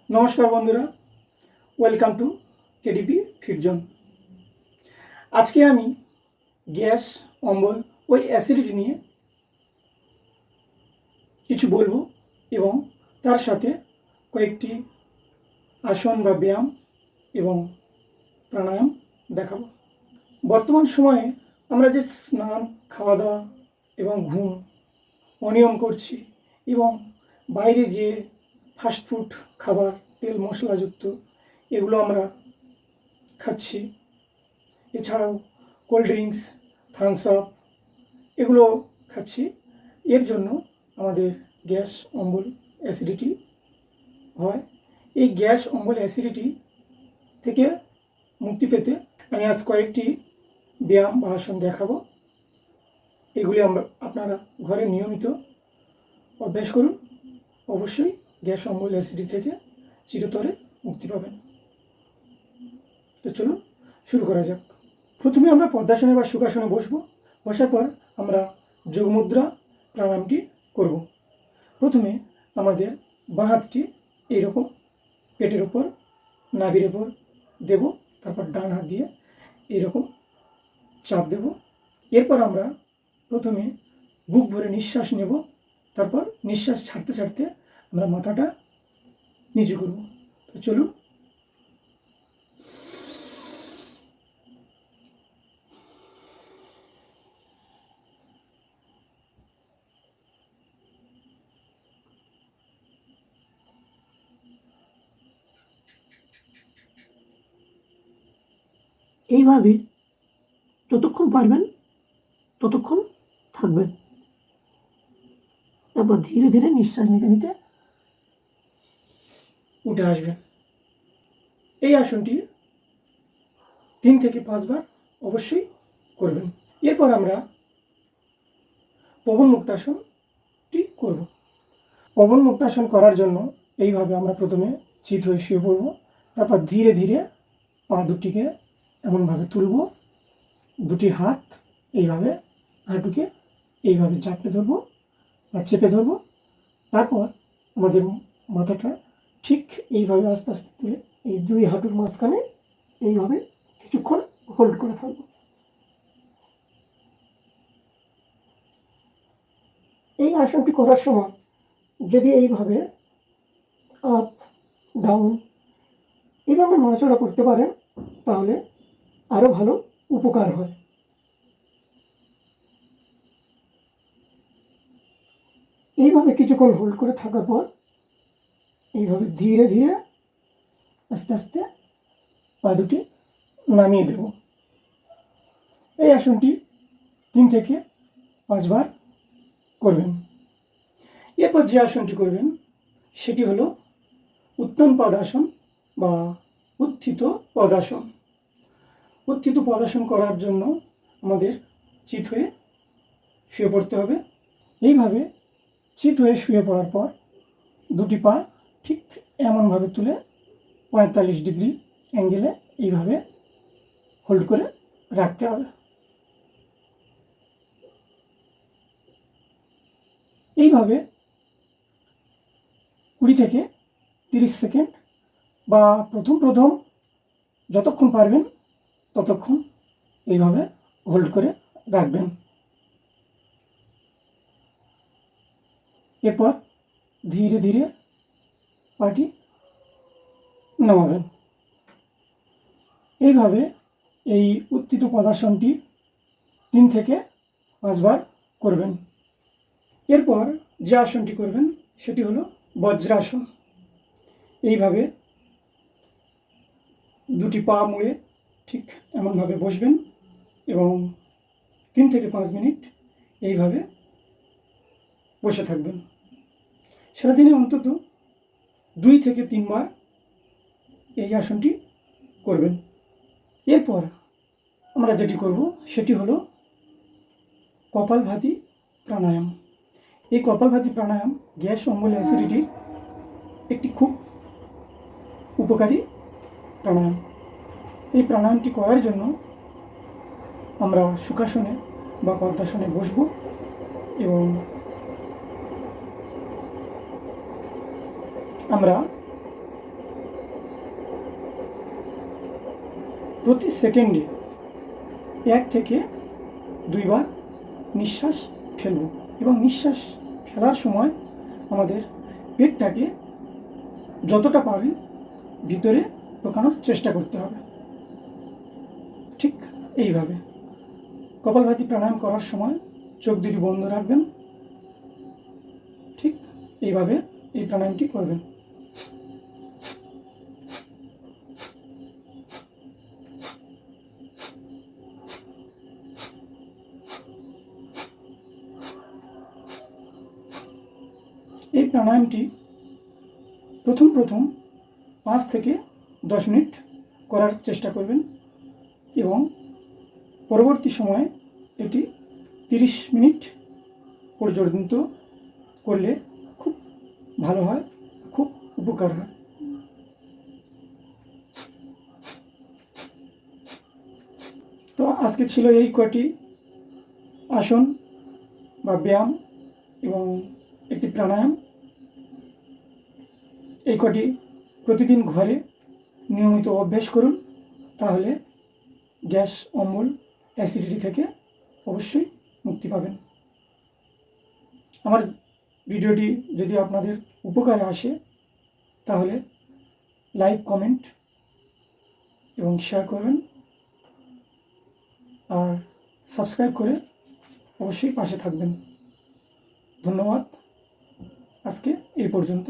নমস্কার বন্ধুরা, welcome to KDP fit zone. আজকে আমি গ্যাস, অম্বল ও অ্যাসিডিটি নিয়ে কিছু বলবো এবং তার সাথে কয়েকটি আসন বা ব্যায়াম এবং প্রাণায়াম দেখাবো। বর্তমান সময়ে আমরা যে স্নান, খাওয়া দাওয়া এবং ঘুম অনিয়ম করছি এবং বাইরে যে ফাস্টফুড খাবার, তেল মশলাযুক্ত এগুলো আমরা খাচ্ছি, এছাড়াও কোল্ড ড্রিঙ্কস, থামস আপ এগুলো খাচ্ছি। এর জন্য আমাদের গ্যাস, অম্বল, অ্যাসিডিটি হয়। এই গ্যাস, অম্বল, অ্যাসিডিটি থেকে মুক্তি পেতে আমি আজ কয়েকটি ব্যায়াম বা আসন দেখাবো। এগুলি আপনারা ঘরে নিয়মিত অভ্যাস করুন। অবশ্যই গ্যাস, অম্বল, অ্যাসিডিটি থেকে চিরতরে মুক্তি পাবেন। তো চলুন শুরু করা যাক। প্রথমে আমরা পদ্মাসনে বা সুখাসনে বসবো। বসার পর আমরা যোগমুদ্রা প্রাণায়ামটি করব। প্রথমে আমাদের বাঁ হাতটি এইরকম পেটের ওপর, নাভির ওপর দেব, তারপর ডান হাত দিয়ে এইরকম চাপ দেব। এরপর আমরা প্রথমে বুক ভরে নিঃশ্বাস নেব, তারপর নিঃশ্বাস ছাড়তে ছাড়তে আমরা মাথাটা নিচু করব। তো চলুন। এইভাবে যতক্ষণ পারবেন ততক্ষণ থাকবেন। তারপর ধীরে ধীরে নিঃশ্বাস নিতে নিতে উঠে আসবেন। এই আসনটি 3 থেকে 5 বার অবশ্যই করবেন। এরপর আমরা পবন মুক্তাসনটি করব। পবন মুক্তাসন করার জন্য এইভাবে আমরা প্রথমে চিত হয়ে শুয়ে পড়ব। তারপর ধীরে ধীরে পা দুটিকে এমনভাবে তুলব, দুটি হাত এইভাবে হাঁটুকে এইভাবে চাপড়ে ধরবো বা চেপে ধরবো। তারপর আমাদের মাথাটা ঠিক এইভাবে আস্তে আস্তে তুলে এই দুই হাঁটুর মাঝখানে এইভাবে কিছুক্ষণ হোল্ড করে থাকবো। এই আসনটি করার সময় যদি এইভাবে আপ ডাউন এইভাবে নড়াচড়া করতে পারেন তাহলে আরও ভালো উপকার হয়। এইভাবে কিছুক্ষণ হোল্ড করে থাকার পর এইভাবে ধীরে ধীরে আস্তে আস্তে পা দুটি নামিয়ে দেব। এই আসনটি 3 থেকে 5 বার করবেন। এরপর যে আসনটি করবেন সেটি হলো উত্তন পদাসন বা উত্থিত পদাসন। উত্থিত পদাসন করার জন্য আমাদের চিত হয়ে শুয়ে পড়তে হবে। এইভাবে চিত হয়ে শুয়ে পড়ার পর দুটি পা ঠিক এমনভাবে তুলে 45 ডিগ্রি অ্যাঙ্গেলে এইভাবে হোল্ড করে রাখতে হবে। এইভাবে 20 থেকে 30 সেকেন্ড বা প্রথম যতক্ষণ পারবেন ততক্ষণ এইভাবে হোল্ড করে রাখবেন। এরপর ধীরে ধীরে পাটি নামাবেন। এইভাবে এই উত্থিত পদাসনটি 3 থেকে 5 বার করবেন। এরপর যে আসনটি করবেন সেটি হলো বজ্রাসন। এইভাবে দুটি পা মুড়ে ঠিক এমনভাবে বসবেন এবং 3 থেকে 5 মিনিট এইভাবে বসে থাকবেন। সারাদিনে অন্তত 2 থেকে 3 বার এই আসনটি করবেন। এরপর আমরা যেটি করব সেটি হলো কপালভাতি প্রাণায়াম। এই কপালভাতি প্রাণায়াম গ্যাস, অম্বল, অ্যাসিডিটির একটি খুব উপকারী প্রাণায়াম। এই প্রাণায়ামটি করার জন্য আমরা সুখাসনে বা পদ্মাসনে বসব এবং আমরা প্রতি সেকেন্ডে 1 থেকে 2 বার নিঃশ্বাস ফেলব এবং নিঃশ্বাস ফেলার সময় আমাদের পেটটাকে যতটা পারি ভিতরে ঢোকানোর চেষ্টা করতে হবে। ঠিক এইভাবে কপালভাতি প্রাণায়াম করার সময় চোখ দুটি বন্ধ রাখবেন। ঠিক এইভাবে এই প্রাণায়ামটি করবেন। এই প্রাণায়ামটি প্রথম 5 থেকে 10 মিনিট করার চেষ্টা করবেন এবং পরবর্তী সময়ে এটি 30 মিনিট পর্যন্ত করলে খুব ভালো হয়, খুব উপকার হয়। তো আজকে ছিল এই কয়টি আসন বা ব্যায়াম এবং একটি প্রাণায়াম। এই কটি প্রতিদিন ঘরে নিয়মিত অভ্যাস করুন, তাহলে গ্যাস, অম্বল, অ্যাসিডিটি থেকে অবশ্যই মুক্তি পাবেন। আমার ভিডিওটি যদি আপনাদের উপকারে আসে তাহলে লাইক, কমেন্ট এবং শেয়ার করবেন আর সাবস্ক্রাইব করে অবশ্যই পাশে থাকবেন। ধন্যবাদ। আজকে এই পর্যন্ত।